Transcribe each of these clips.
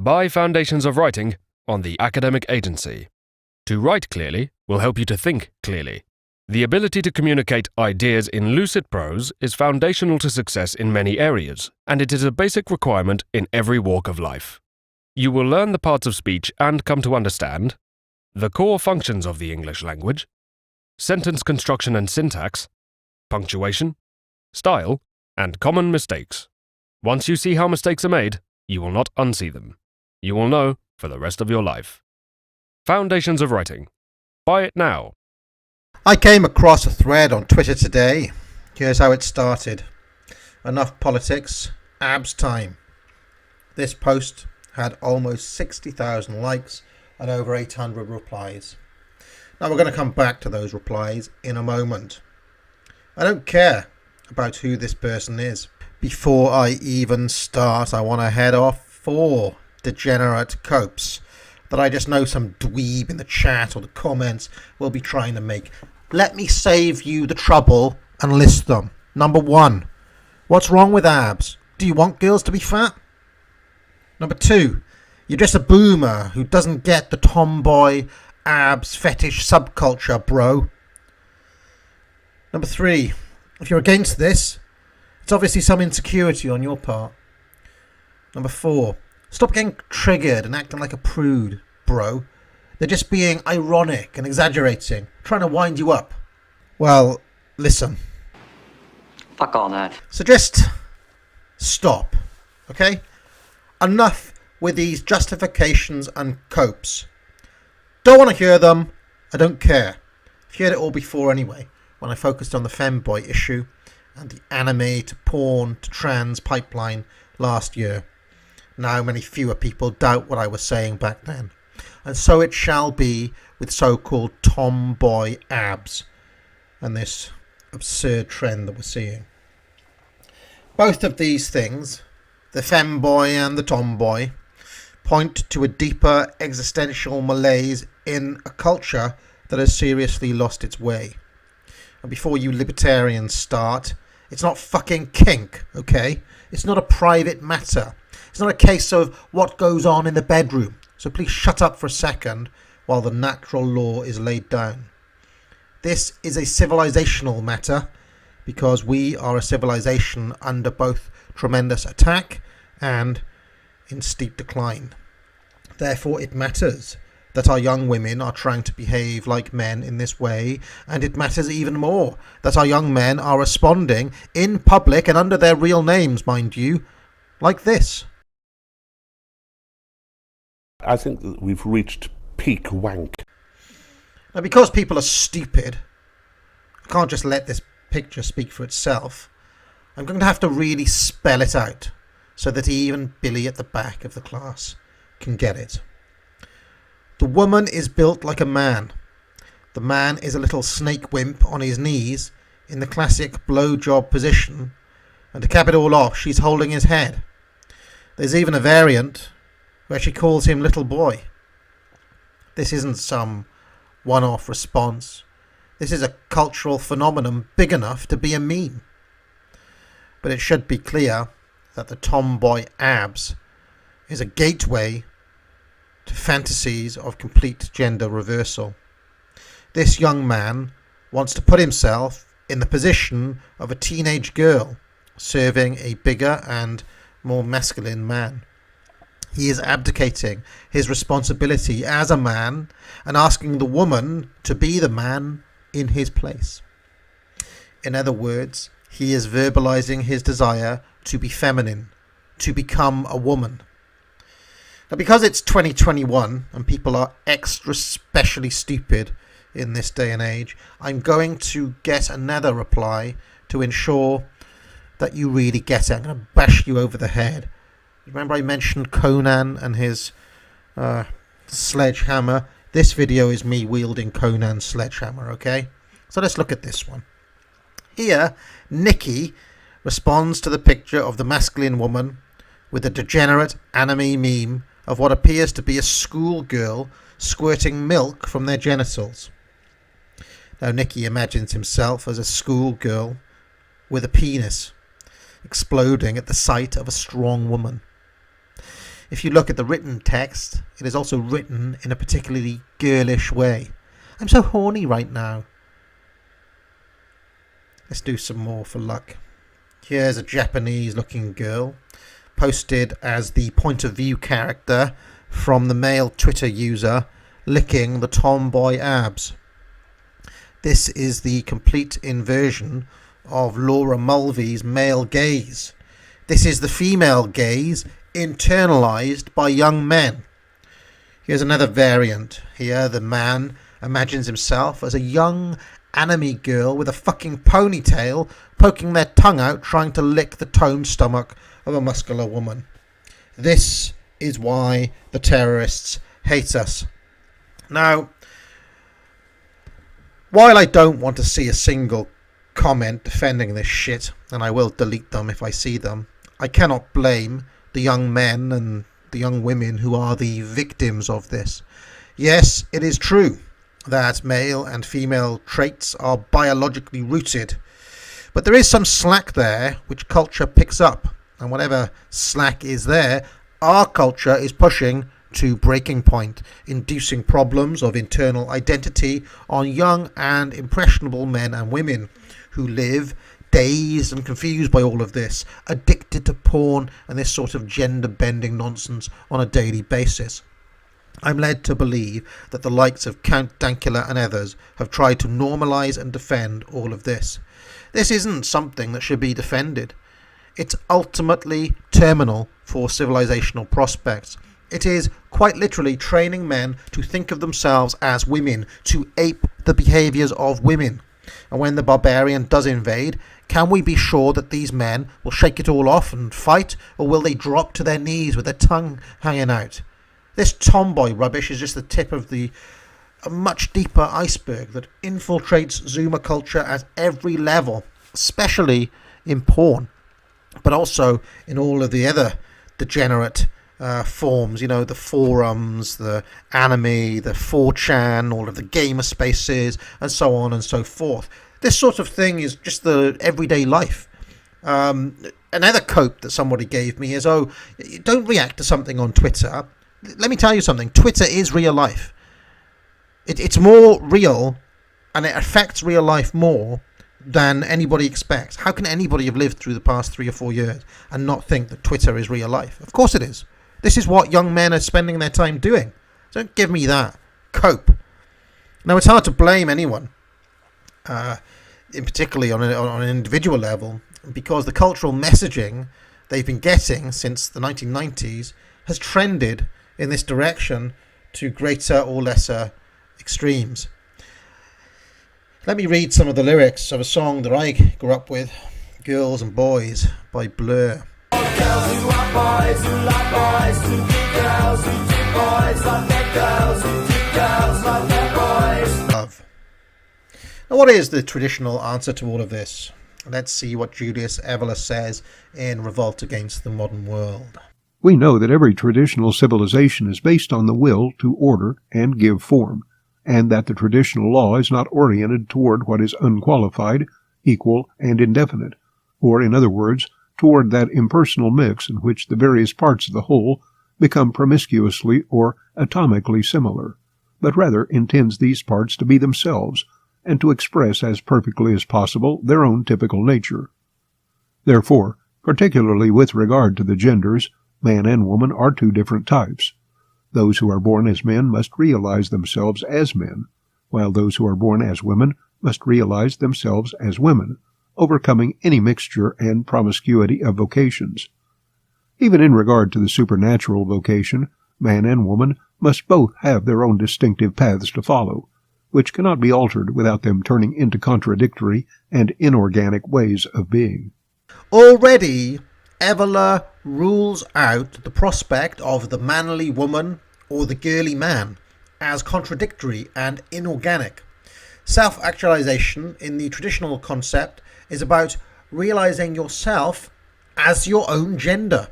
Buy Foundations of Writing on the Academic Agency. To write clearly will help you to think clearly. The ability to communicate ideas in lucid prose is foundational to success in many areas, and it is a basic requirement in every walk of life. You will learn the parts of speech and come to understand the core functions of the English language, sentence construction and syntax, punctuation, style, and common mistakes. Once you see how mistakes are made, you will not unsee them. You will know for the rest of your life. Foundations of Writing. Buy it now. I came across a thread on Twitter today. Here's how it started. Enough politics, abs time. This post had almost 60,000 likes and over 800 replies. Now we're going to come back to those replies in a moment. I don't care about who this person is. Before I even start, I want to head off 4 degenerate copes that I just know some dweeb in the chat or the comments will be trying to make. Let me save you the trouble and list them. Number 1, what's wrong with abs? Do you want girls to be fat? Number 2, you're just a boomer who doesn't get the tomboy abs fetish subculture, bro. Number 3, if you're against this, it's obviously some insecurity on your part. Number 4, stop getting triggered and acting like a prude, bro. They're just being ironic and exaggerating, trying to wind you up. Well, listen. Fuck all that. So just stop, okay? Enough with these justifications and copes. Don't want to hear them. I don't care. I've heard it all before anyway, when I focused on the femboy issue and the anime to porn to trans pipeline last year. Now many fewer people doubt what I was saying back then. And so it shall be with so-called tomboy abs and this absurd trend that we're seeing. Both of these things, the femboy and the tomboy, point to a deeper existential malaise in a culture that has seriously lost its way. And before you libertarians start, it's not fucking kink, okay? It's not a private matter. It's not a case of what goes on in the bedroom. So please shut up for a second while the natural law is laid down. This is a civilizational matter because we are a civilization under both tremendous attack and in steep decline. Therefore, it matters that our young women are trying to behave like men in this way, and it matters even more that our young men are responding in public and under their real names, mind you, like this. I think that we've reached peak wank. Now, because people are stupid, I can't just let this picture speak for itself. I'm going to have to really spell it out so that even Billy at the back of the class can get it. The woman is built like a man. The man is a little snake wimp on his knees in the classic blowjob position, and to cap it all off, she's holding his head. There's even a variant where she calls him little boy. This isn't some one-off response. This is a cultural phenomenon big enough to be a meme. But it should be clear that the tomboy abs is a gateway to fantasies of complete gender reversal. This young man wants to put himself in the position of a teenage girl serving a bigger and more masculine man. He is abdicating his responsibility as a man and asking the woman to be the man in his place. In other words, he is verbalizing his desire to be feminine, to become a woman. Now, because it's 2021 and people are extra specially stupid in this day and age, I'm going to get another reply to ensure that you really get it. I'm going to bash you over the head. Remember I mentioned Conan and his sledgehammer? This video is me wielding Conan's sledgehammer, okay? So let's look at this one. Here, Nikki responds to the picture of the masculine woman with a degenerate anime meme of what appears to be a schoolgirl squirting milk from their genitals. Now Nikki imagines himself as a schoolgirl with a penis exploding at the sight of a strong woman. if you look at the written text, it is also written in a particularly girlish way. I'm so horny right now. Let's do some more for luck. Here's a Japanese-looking girl, posted as the point of view character from the male Twitter user licking the tomboy abs. This is the complete inversion of Laura Mulvey's male gaze. This is the female gaze internalized by young men. Here's another variant. Here the man imagines himself as a young anime girl with a fucking ponytail poking their tongue out trying to lick the toned stomach of a muscular woman. This is why the terrorists hate us. Now, while I don't want to see a single comment defending this shit, and I will delete them if I see them, I cannot blame the young men and the young women who are the victims of this. Yes, it is true that male and female traits are biologically rooted, but there is some slack there which culture picks up, and whatever slack is there, our culture is pushing to breaking point, inducing problems of internal identity on young and impressionable men and women who live dazed and confused by all of this, addicted to porn and this sort of gender-bending nonsense on a daily basis. I'm led to believe that the likes of Count Dankula and others have tried to normalise and defend all of this. This isn't something that should be defended. It's ultimately terminal for civilizational prospects. It is quite literally training men to think of themselves as women, to ape the behaviours of women. And when the barbarian does invade, can we be sure that these men will shake it all off and fight, or will they drop to their knees with their tongue hanging out? This tomboy rubbish is just the tip of a much deeper iceberg that infiltrates Zoomer culture at every level, especially in porn, but also in all of the other degenerate forms, you know, the forums, the anime, the 4chan, all of the gamer spaces, and so on and so forth. This sort of thing is just the everyday life. Another cope that somebody gave me is, don't react to something on Twitter. Let me tell you something. Twitter is real life. It's more real, and it affects real life more than anybody expects. How can anybody have lived through the past 3 or 4 years and not think that Twitter is real life? Of course it is. This is what young men are spending their time doing. Don't give me that. Cope. Now, it's hard to blame anyone, in particularly on an individual level, because the cultural messaging they've been getting since the 1990s has trended in this direction to greater or lesser extremes. Let me read some of the lyrics of a song that I grew up with, Girls and Boys by Blur. Girls who are boys, who like boys, who do girls, who do boys, like their girls, who do girls, like their boys. Love. Now, what is the traditional answer to all of this? Let's see what Julius Evola says in Revolt Against the Modern World. We know that every traditional civilization is based on the will to order and give form, and that the traditional law is not oriented toward what is unqualified, equal, and indefinite, or, in other words, toward that impersonal mix in which the various parts of the whole become promiscuously or atomically similar, but rather intends these parts to be themselves, and to express as perfectly as possible their own typical nature. Therefore, particularly with regard to the genders, man and woman are two different types. Those who are born as men must realize themselves as men, while those who are born as women must realize themselves as women, overcoming any mixture and promiscuity of vocations. Even in regard to the supernatural vocation, man and woman must both have their own distinctive paths to follow, which cannot be altered without them turning into contradictory and inorganic ways of being. Already, Evola rules out the prospect of the manly woman or the girly man as contradictory and inorganic. Self-actualization in the traditional concept is about realizing yourself as your own gender.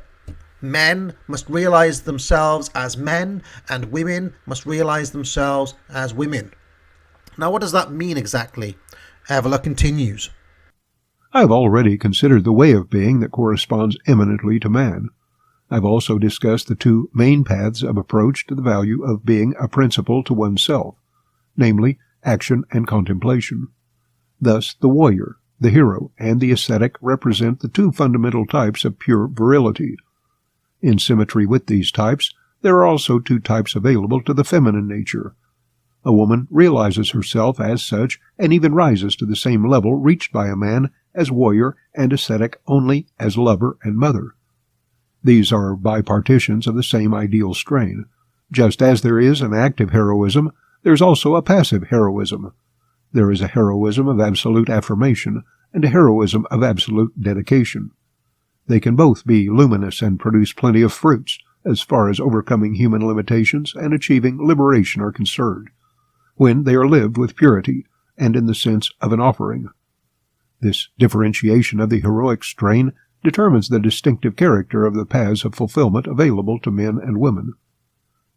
Men must realize themselves as men, and women must realize themselves as women. Now, what does that mean exactly? Evola continues. I have already considered the way of being that corresponds eminently to man. I've also discussed the two main paths of approach to the value of being a principle to oneself, namely action and contemplation. Thus, the warrior, the hero, and the ascetic represent the two fundamental types of pure virility. In symmetry with these types, there are also two types available to the feminine nature. A woman realizes herself as such and even rises to the same level reached by a man as warrior and ascetic only as lover and mother. These are bipartitions of the same ideal strain. Just as there is an active heroism, there is also a passive heroism. There is a heroism of absolute affirmation and a heroism of absolute dedication. They can both be luminous and produce plenty of fruits as far as overcoming human limitations and achieving liberation are concerned, when they are lived with purity and in the sense of an offering. This differentiation of the heroic strain determines the distinctive character of the paths of fulfillment available to men and women.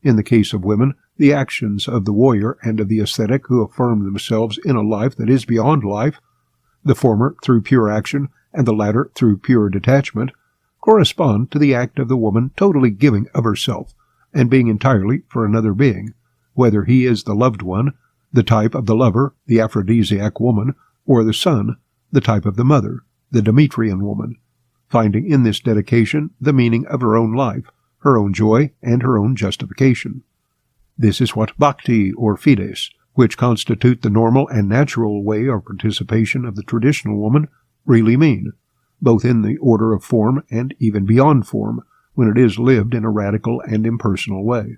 In the case of women, the actions of the warrior and of the ascetic who affirm themselves in a life that is beyond life, the former through pure action and the latter through pure detachment, correspond to the act of the woman totally giving of herself and being entirely for another being, whether he is the loved one, the type of the lover, the aphrodisiac woman, or the son, the type of the mother, the Demetrian woman, finding in this dedication the meaning of her own life, her own joy, and her own justification. This is what bhakti or fides, which constitute the normal and natural way of participation of the traditional woman, really mean, both in the order of form and even beyond form, when it is lived in a radical and impersonal way.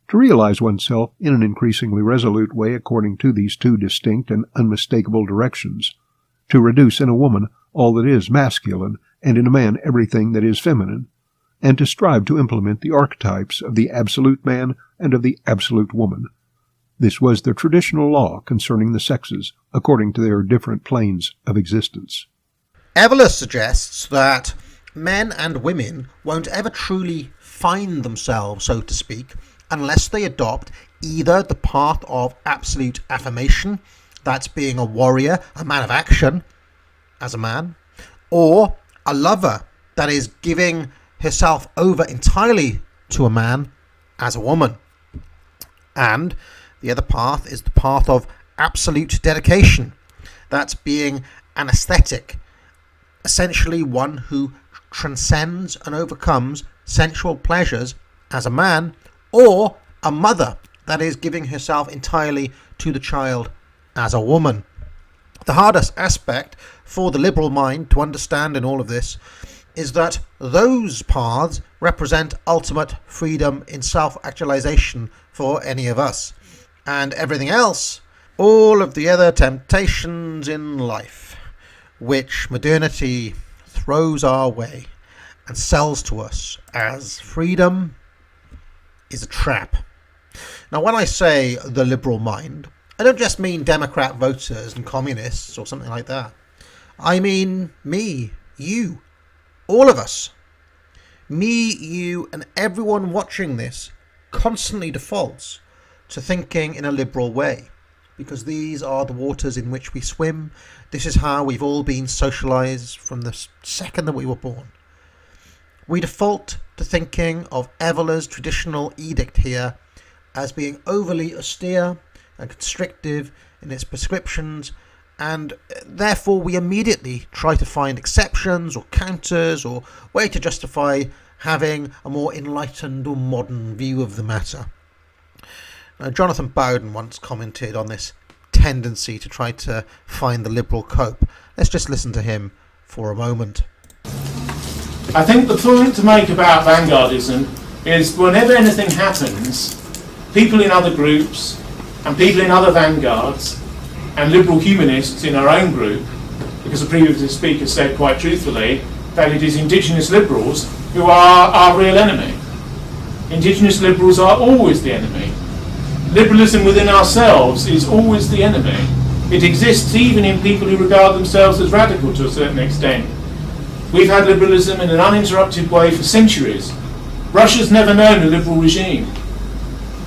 To realize oneself in an increasingly resolute way according to these two distinct and unmistakable directions, to reduce in a woman all that is masculine and in a man everything that is feminine, and to strive to implement the archetypes of the absolute man and of the absolute woman. This was the traditional law concerning the sexes, according to their different planes of existence. Evelyn suggests that men and women won't ever truly find themselves, so to speak, unless they adopt either the path of absolute affirmation, that's being a warrior, a man of action, as a man, or a lover, that is giving herself over entirely to a man as a woman. And the other path is the path of absolute dedication, that's being an ascetic, essentially one who transcends and overcomes sensual pleasures as a man, or a mother, that is giving herself entirely to the child as a woman. The hardest aspect for the liberal mind to understand in all of this is that those paths represent ultimate freedom in self-actualization for any of us, and everything else, all of the other temptations in life, which modernity throws our way and sells to us as freedom, is a trap. Now, when I say the liberal mind, I don't just mean Democrat voters and communists or something like that. I mean me, you, all of us. Me, you, and everyone watching this constantly defaults to thinking in a liberal way, because these are the waters in which we swim. This is how we've all been socialized from the second that we were born. We default to thinking of Evelyn's traditional edict here as being overly austere and constrictive in its prescriptions, and therefore we immediately try to find exceptions or counters or way to justify having a more enlightened or modern view of the matter. Now, Jonathan Bowden once commented on this tendency to try to find the liberal cope. Let's just listen to him for a moment. I think the point to make about vanguardism is whenever anything happens, people in other groups and people in other vanguards and liberal humanists in our own group, because the previous speaker said quite truthfully that it is indigenous liberals who are our real enemy. Indigenous liberals are always the enemy. Liberalism within ourselves is always the enemy. It exists even in people who regard themselves as radical to a certain extent. We've had liberalism in an uninterrupted way for centuries. Russia's never known a liberal regime.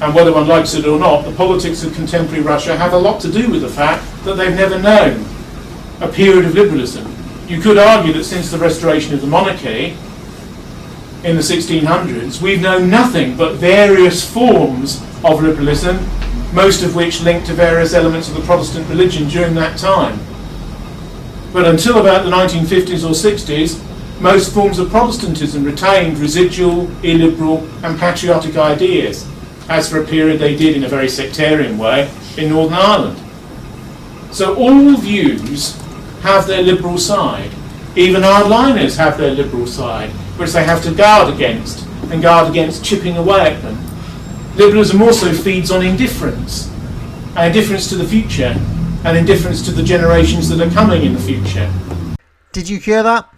And whether one likes it or not, the politics of contemporary Russia have a lot to do with the fact that they've never known a period of liberalism. You could argue that since the restoration of the monarchy, in the 1600s, we've known nothing but various forms of liberalism, most of which link to various elements of the Protestant religion during that time. But until about the 1950s or 60s, most forms of Protestantism retained residual, illiberal and patriotic ideas, as for a period they did in a very sectarian way in Northern Ireland. So all views have their liberal side. Even hardliners have their liberal side, which they have to guard against, and guard against chipping away at them. Liberalism also feeds on indifference, and indifference to the future, and indifference to the generations that are coming in the future. Did you hear that?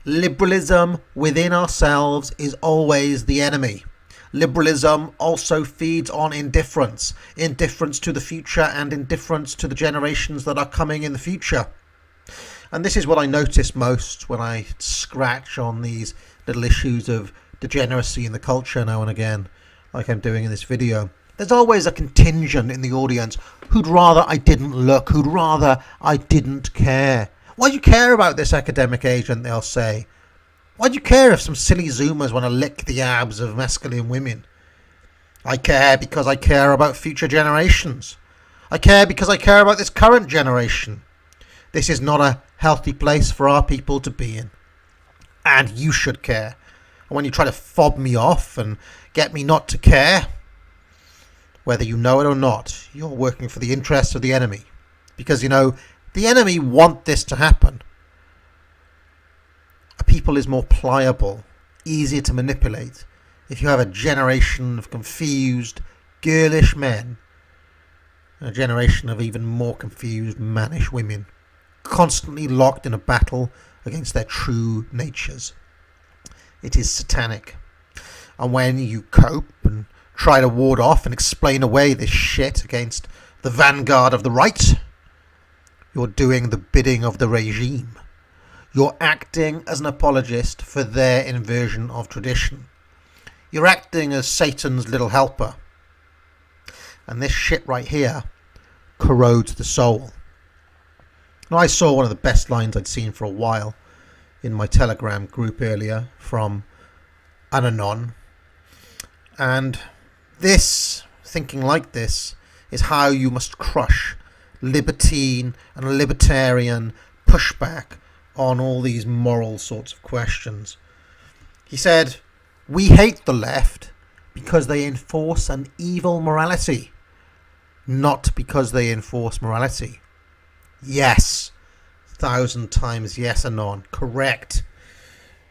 Liberalism within ourselves is always the enemy. Liberalism also feeds on indifference. Indifference to the future and indifference to the generations that are coming in the future. And this is what I notice most when I scratch on these little issues of degeneracy in the culture now and again, like I'm doing in this video. There's always a contingent in the audience who'd rather I didn't look, who'd rather I didn't care. Why do you care about this academic agent, they'll say? Why do you care if some silly Zoomers want to lick the abs of masculine women? I care because I care about future generations. I care because I care about this current generation. This is not a healthy place for our people to be in. And you should care. And when you try to fob me off and get me not to care, whether you know it or not, you're working for the interests of the enemy. Because, you know, the enemy want this to happen. A people is more pliable, easier to manipulate, if you have a generation of confused, girlish men, and a generation of even more confused, mannish women, constantly locked in a battle against their true natures. It is satanic. And when you cope and try to ward off and explain away this shit against the vanguard of the right, you're doing the bidding of the regime. You're acting as an apologist for their inversion of tradition. You're acting as Satan's little helper. And this shit right here corrodes the soul. Now, I saw one of the best lines I'd seen for a while in my Telegram group earlier from an anon. And this, thinking like this, is how you must crush libertine and libertarian pushback on all these moral sorts of questions. He said, "We hate the left because they enforce an evil morality, not because they enforce morality." Yes, 1,000 times yes, Anon, correct.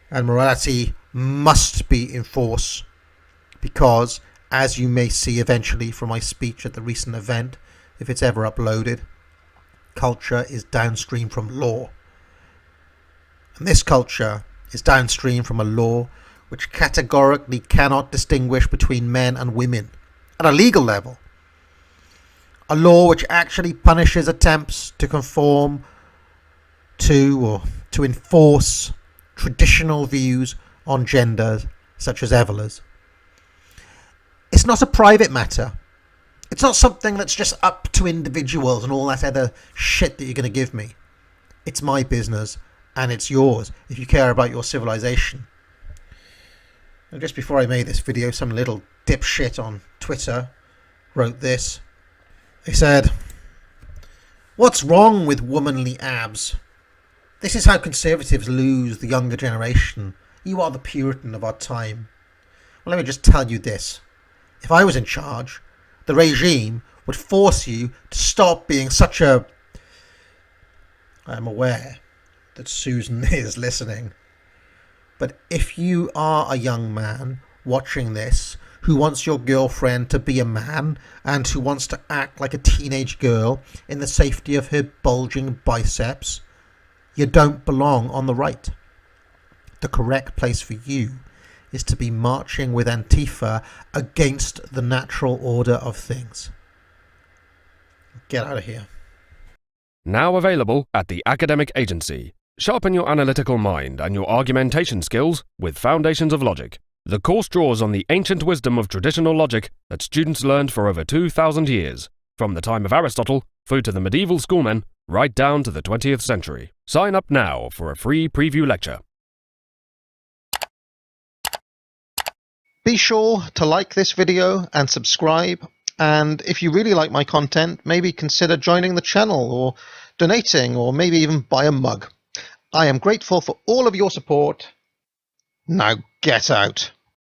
And morality must be enforced because, as you may see eventually from my speech at the recent event, if it's ever uploaded, culture is downstream from law. And this culture is downstream from a law which categorically cannot distinguish between men and women at a legal level. A law which actually punishes attempts to conform to or to enforce traditional views on genders such as Evela's. It's not a private matter. It's not something that's just up to individuals and all that other shit that you're going to give me. It's my business and it's yours if you care about your civilization. And just before I made this video, some little dipshit on Twitter wrote this. They said, "What's wrong with womanly abs? This is how conservatives lose the younger generation. You are the Puritan of our time." Well, let me just tell you this. If I was in charge, the regime would force you to stop being such a... I am aware that Susan is listening. But if you are a young man watching this who wants your girlfriend to be a man and who wants to act like a teenage girl in the safety of her bulging biceps, you don't belong on the right. The correct place for you is to be marching with Antifa against the natural order of things. Get out of here. Now available at the Academic Agency. Sharpen your analytical mind and your argumentation skills with Foundations of Logic. The course draws on the ancient wisdom of traditional logic that students learned for over 2,000 years, from the time of Aristotle through to the medieval schoolmen, right down to the 20th century. Sign up now for a free preview lecture. Be sure to like this video and subscribe, and if you really like my content, maybe consider joining the channel or donating or maybe even buy a mug. I am grateful for all of your support. Now get out.